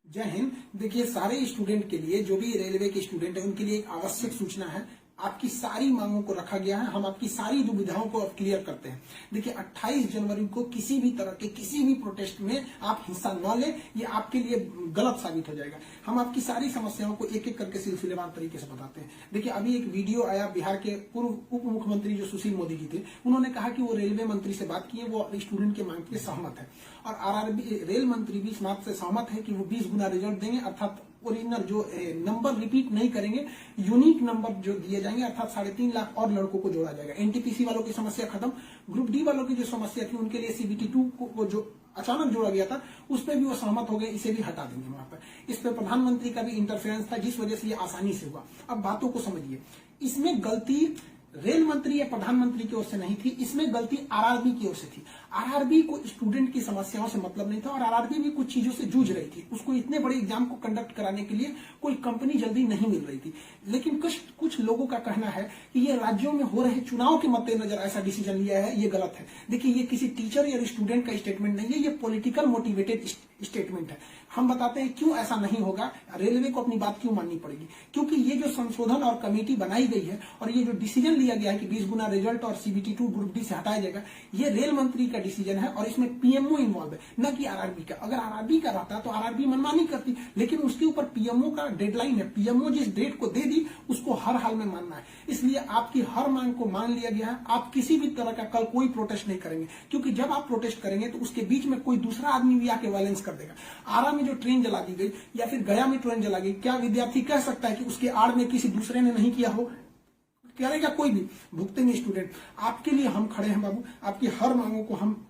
जय हिंद। देखिए, सारे स्टूडेंट के लिए, जो भी रेलवे के स्टूडेंट है, उनके लिए एक आवश्यक सूचना है। आपकी सारी मांगों को रखा गया है। हम आपकी सारी दुविधाओं को अब क्लियर करते हैं। देखिए, 28 जनवरी को किसी भी तरह के किसी भी प्रोटेस्ट में आप हिस्सा न लें, ये आपके लिए गलत साबित हो जाएगा। हम आपकी सारी समस्याओं को एक एक करके सिलसिलेवार तरीके से बताते हैं। देखिए, अभी एक वीडियो आया, बिहार के पूर्व उप मुख्यमंत्री जो सुशील मोदी जी थे, उन्होंने कहा कि वो रेलवे मंत्री से बात किए, वो स्टूडेंट के मांग के सहमत है। और आरआरबी रेल मंत्री भी इस बात से सहमत है कि वो 20 गुना रिजल्ट देंगे, अर्थात ओरिजिनल जो नंबर रिपीट नहीं करेंगे, यूनिक नंबर जो दिए जाएंगे, अर्थात 3.5 लाख और लड़कों को जोड़ा जाएगा। एनटीपीसी वालों की समस्या खत्म। ग्रुप डी वालों की जो समस्या थी, उनके लिए सीबीटी 2 को जो अचानक जोड़ा गया था, उस पर भी वो सहमत हो गए, इसे भी हटा देंगे वहां पर। इस पर प्रधानमंत्री का भी इंटरफेरेंस था, जिस वजह से ये आसानी से हुआ। अब बातों को समझिए, इसमें गलती रेल मंत्री या प्रधानमंत्री की ओर से नहीं थी, इसमें गलती आरआरबी की ओर से थी। आरआरबी को स्टूडेंट की समस्याओं से मतलब नहीं था, और आरआरबी भी कुछ चीजों से जूझ रही थी। उसको इतने बड़े एग्जाम को कंडक्ट कराने के लिए कोई कंपनी जल्दी नहीं मिल रही थी। लेकिन कुछ लोगों का कहना है कि ये राज्यों में हो रहे चुनाव के मद्देनजर ऐसा डिसीजन लिया है, ये गलत है। देखिए, ये किसी टीचर या स्टूडेंट का स्टेटमेंट नहीं है, ये पॉलिटिकल मोटिवेटेड स्टेटमेंट है। हम बताते हैं क्यों ऐसा नहीं होगा, रेलवे को अपनी बात क्यों माननी पड़ेगी। क्योंकि ये जो संशोधन और कमेटी बनाई गई है, और ये जो डिसीजन लिया गया है कि 20 गुना रिजल्ट और सीबीटी 2 ग्रुप डी से हटाया जाएगा, ये रेल मंत्री का डिसीजन है, और इसमें पीएमओ इन्वॉल्व है, न कि आरआरबी का। अगर आरआरबी का रहता तो आरआरबी मनमानी करती, लेकिन उसके ऊपर पीएमओ का डेडलाइन है। पीएमओ जिस डेट को दे दी, उसको हर हाल में मानना है। इसलिए आपकी हर मांग को मान लिया गया है। आप किसी भी तरह का कल कोई प्रोटेस्ट नहीं करेंगे, क्योंकि जब आप प्रोटेस्ट करेंगे तो उसके बीच में कोई दूसरा आदमी भी आके वायलेंस कर देगा। आरा में जो ट्रेन जला दी गई, या फिर गया में ट्रेन जला गई, क्या विद्यार्थी कह सकता है कि उसके आड़ में किसी दूसरे ने नहीं किया हो? करेगा कोई भी, भुगतेंगे स्टूडेंट। आपके लिए हम खड़े हैं बाबू। आपकी हर मांगों को हम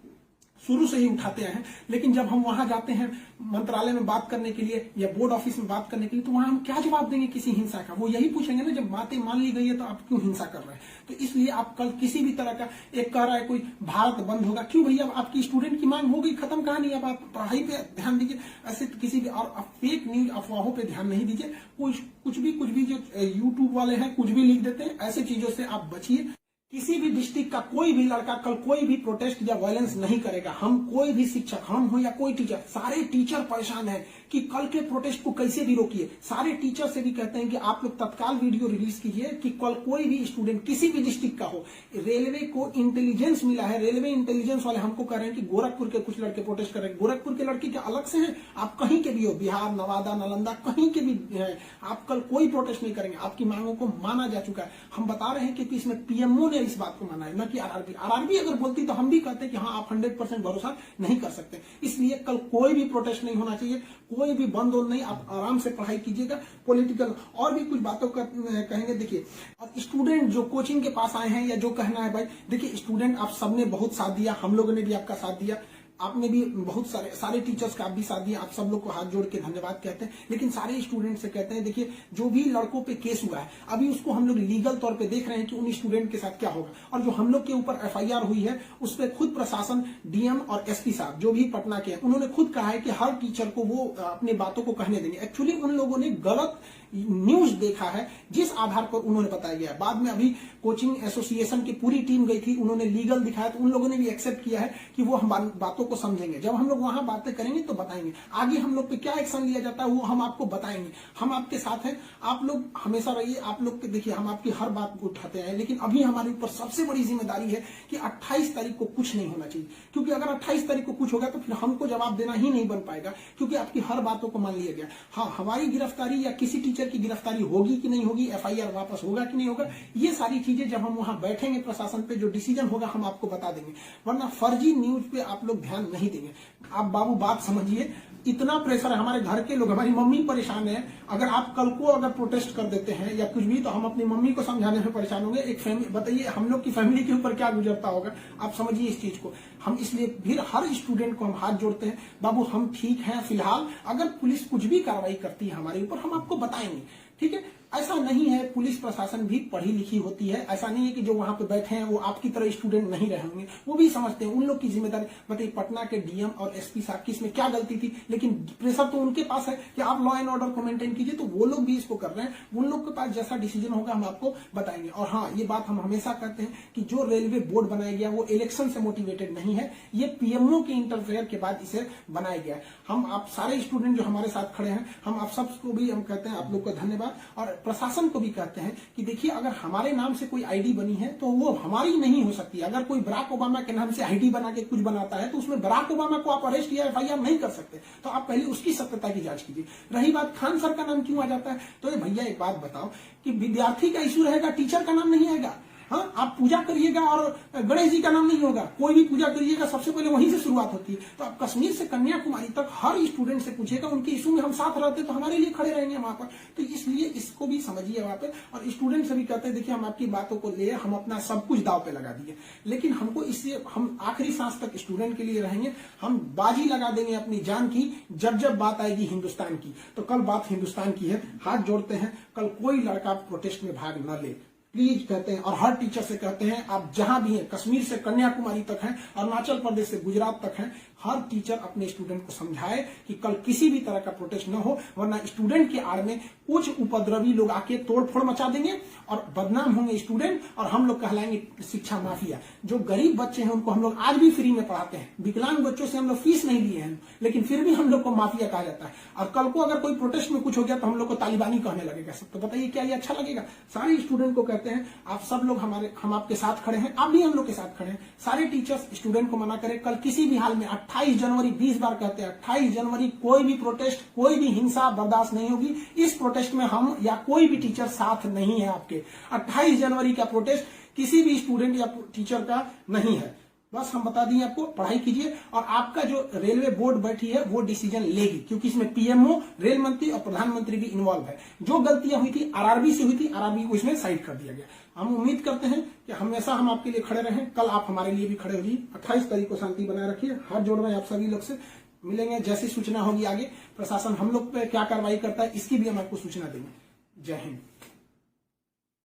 शुरू से ही उठाते हैं। लेकिन जब हम वहां जाते हैं मंत्रालय में बात करने के लिए या बोर्ड ऑफिस में बात करने के लिए, तो वहां हम क्या जवाब देंगे किसी हिंसा का? वो यही पूछेंगे ना, जब बातें मान ली गई है तो आप क्यों हिंसा कर रहे हैं? तो इसलिए आप कल किसी भी तरह का, एक कह रहा है कोई भारत बंद होगा, क्यों भैया? आपकी स्टूडेंट की मांग हो गई, खत्म कहानी। अब आप पढ़ाई पे ध्यान दीजिए, ऐसे किसी भी और फेक न्यूज अफवाहों पे ध्यान नहीं दीजिए। कुछ भी जो यूट्यूब वाले हैं कुछ भी लिख देते हैं, ऐसे चीजों से आप बचिए। किसी भी डिस्ट्रिक्ट का कोई भी लड़का कल कोई भी प्रोटेस्ट या वायलेंस नहीं करेगा। हम कोई भी शिक्षक, हम हो या कोई टीचर, सारे टीचर परेशान हैं कि कल के प्रोटेस्ट को कैसे भी रोकिए। सारे टीचर से भी कहते हैं कि आप लोग तत्काल वीडियो रिलीज कीजिए कि कल कोई भी स्टूडेंट किसी भी डिस्ट्रिक्ट का हो। रेलवे को इंटेलिजेंस मिला है, रेलवे इंटेलिजेंस वाले हमको कह रहे हैं कि गोरखपुर के कुछ लड़के प्रोटेस्ट कर रहे हैं। गोरखपुर के लड़के क्या अलग से हैं? आप कहीं के भी हो, बिहार, नवादा, नालंदा, कहीं के भी हैं, आप कल कोई प्रोटेस्ट नहीं करेंगे। आपकी मांगों को माना जा चुका है। हम बता रहे हैं कि इसमें पीएमओ ने इस बात को माना है, न कि आरआरबी। आरआरबी अगर बोलती तो हम भी कहते कि हाँ, आप 100% भरोसा नहीं कर सकते। इसलिए कल कोई भी प्रोटेस्ट नहीं होना चाहिए, कोई भी बंद नहीं। आप आराम से पढ़ाई कीजिएगा। पॉलिटिकल और भी कुछ बातों का कहेंगे। देखिए, और स्टूडेंट जो कोचिंग के पास आए हैं या जो कहना है भाई, देखिए स्टूडेंट आप सबने बहुत साथ दिया, हम लोगों ने भी आपका साथ दिया, आपने भी बहुत सारे टीचर्स का आप भी साथ दिया। आप सब लोग को हाथ जोड़ के धन्यवाद कहते हैं। लेकिन सारे स्टूडेंट से कहते हैं, देखिए जो भी लड़कों पे केस हुआ है, अभी उसको हम लोग लीगल तौर पे देख रहे हैं कि उन स्टूडेंट के साथ क्या होगा। और जो हम लोग के ऊपर एफआईआर हुई है, उस पर खुद प्रशासन, डीएम और एसपी साहब जो भी पटना के हैं, उन्होंने खुद कहा है कि हर टीचर को वो अपनी बातों को कहने देंगे। एक्चुअली उन लोगों ने गलत न्यूज देखा है, जिस आधार पर उन्होंने बताया गया। बाद में अभी कोचिंग एसोसिएशन की पूरी टीम गई थी, उन्होंने लीगल दिखाया, तो उन लोगों ने भी एक्सेप्ट किया है कि वो हम बातों को समझेंगे। जब हम लोग वहां बातें करेंगे तो बताएंगे। आगे हम लोग पे क्या एक्शन लिया जाता है वो हम आपको बताएंगे। हम आपके साथ हैं, आप लोग हमेशा रहिए। आप लोग देखिए, हम आपकी हर बात को उठाते हैं। लेकिन अभी हमारे ऊपर सबसे बड़ी जिम्मेदारी है कि 28 तारीख को कुछ नहीं होना चाहिए, क्योंकि अगर 28 तारीख को कुछ होगा तो फिर हमको जवाब देना ही नहीं बन पाएगा, क्योंकि आपकी हर बातों को मान लिया गया। हाँ, हमारी गिरफ्तारी या किसी टीचर की गिरफ्तारी होगी कि नहीं होगी, एफआईआर वापस होगा कि नहीं होगा, ये सारी चीजें जब हम वहां बैठेंगे प्रशासन पे, जो डिसीजन होगा हम आपको बता देंगे। वरना फर्जी न्यूज पे आप लोग ध्यान नहीं देंगे। आप बाबू बात समझिए, इतना प्रेशर है। हमारे घर के लोग, हमारी मम्मी परेशान है। अगर आप कल को अगर प्रोटेस्ट कर देते हैं या कुछ भी, तो हम अपनी मम्मी को समझाने में परेशान होंगे। एक फैमिली, बताइए हम लोग की फैमिली के ऊपर क्या गुजरता होगा। आप समझिए इस चीज को। हम इसलिए फिर हर स्टूडेंट को हम हाथ जोड़ते हैं, बाबू हम ठीक हैं फिलहाल। अगर पुलिस कुछ भी कार्रवाई करती है हमारे ऊपर, हम आपको बताएंगे, ठीक है। ऐसा नहीं है, पुलिस प्रशासन भी पढ़ी लिखी होती है। ऐसा नहीं है कि जो वहां पे बैठे हैं वो आपकी तरह स्टूडेंट नहीं रहे होंगे, वो भी समझते हैं, उन लोग की जिम्मेदारी। बताइए पटना के डीएम और एसपी साहब की इसमें क्या गलती थी, लेकिन प्रेशर तो उनके पास है कि आप लॉ एंड ऑर्डर को मेंटेन कीजिए, तो वो लोग भी इसको कर रहे हैं। उन लोग के पास जैसा डिसीजन होगा हम आपको बताएंगे। और हाँ, ये बात हम हमेशा कहते हैं कि जो रेलवे बोर्ड बनाया गया वो इलेक्शन से मोटिवेटेड नहीं है, ये पीएमओ के इंटरफेयर के बाद इसे बनाया गया है। हम आप सारे स्टूडेंट जो हमारे साथ खड़े हैं, हम आप सबको भी हम कहते हैं आप लोग का धन्यवाद, और प्रशासन को भी कहते हैं कि देखिए अगर हमारे नाम से कोई आईडी बनी है तो वो हमारी नहीं हो सकती। अगर कोई बराक ओबामा के नाम से आईडी बना के कुछ बनाता है तो उसमें बराक ओबामा को आप अरेस्ट या एफआईआर नहीं कर सकते, तो आप पहले उसकी सत्यता की जांच कीजिए। रही बात खान सर का नाम क्यों आ जाता है, तो ये भैया एक बात बताओ कि विद्यार्थी का इशू रहेगा, टीचर का नाम नहीं आएगा। हाँ, आप पूजा करिएगा और गणेश जी का नाम नहीं होगा, कोई भी पूजा करिएगा सबसे पहले वहीं से शुरुआत होती है। तो आप कश्मीर से कन्याकुमारी तक हर स्टूडेंट से पूछिएगा, उनके इशू में हम साथ रहते तो हमारे लिए खड़े रहेंगे वहां पर। तो इसलिए इसको भी समझिए वहां पे, और स्टूडेंट से भी कहते हैं देखिए हम आपकी बातों को ले, हम अपना सब कुछ दाव पे लगा दिए, लेकिन हमको इससे हम आखिरी सांस तक स्टूडेंट के लिए रहेंगे। हम बाजी लगा देंगे अपनी जान की जब जब बात आएगी हिंदुस्तान की। तो कल बात हिंदुस्तान की है, हाथ जोड़ते हैं, कल कोई लड़का प्रोटेस्ट में भाग न ले प्लीज कहते हैं। और हर टीचर से कहते हैं आप जहां भी हैं, कश्मीर से कन्याकुमारी तक हैं, अरुणाचल प्रदेश से गुजरात तक हैं, हर टीचर अपने स्टूडेंट को समझाए कि कल किसी भी तरह का प्रोटेस्ट न हो, वरना स्टूडेंट के आड़ में कुछ उपद्रवी लोग आके तोड़फोड़ मचा देंगे और बदनाम होंगे स्टूडेंट, और हम लोग कहलाएंगे शिक्षा माफिया। जो गरीब बच्चे हैं उनको हम लोग आज भी फ्री में पढ़ाते हैं, विकलांग बच्चों से हम लोग फीस नहीं लिए हैं, लेकिन फिर भी हम लोग को माफिया कहा जाता है। और कल को अगर कोई प्रोटेस्ट में कुछ हो गया तो हम लोग को तालिबानी कहने लगेगा सब। तो बताइए क्या ये अच्छा लगेगा? सारे स्टूडेंट को कहते हैं आप सब लोग हम आपके साथ खड़े हैं, आप भी हम लोग के साथ खड़े हैं। सारे टीचर्स स्टूडेंट को मना करें, कल किसी भी हाल में 28 जनवरी 20 बार कहते हैं 28 जनवरी कोई भी प्रोटेस्ट, कोई भी हिंसा बर्दाश्त नहीं होगी। इस प्रोटेस्ट में हम या कोई भी टीचर साथ नहीं है आपके। 28 जनवरी का प्रोटेस्ट किसी भी स्टूडेंट या टीचर का नहीं है। बस हम बता दिए आपको, पढ़ाई कीजिए, और आपका जो रेलवे बोर्ड बैठी है वो डिसीजन लेगी, क्योंकि इसमें पीएमओ, रेल मंत्री और प्रधानमंत्री भी इन्वॉल्व है। जो गलतियां हुई थी आरआरबी से हुई थी, आरआरबी को इसमें साइड कर दिया गया। हम उम्मीद करते हैं कि हमेशा हम आपके लिए खड़े रहें, कल आप हमारे लिए भी खड़े होगी। 28 तारीख को शांति बनाए रखिए। हाथ जोड़ रहे हैं आप सभी लोग से, मिलेंगे जैसी सूचना होगी आगे। प्रशासन हम लोग पे क्या कार्रवाई करता है इसकी भी हम आपको सूचना देंगे। जय हिंद।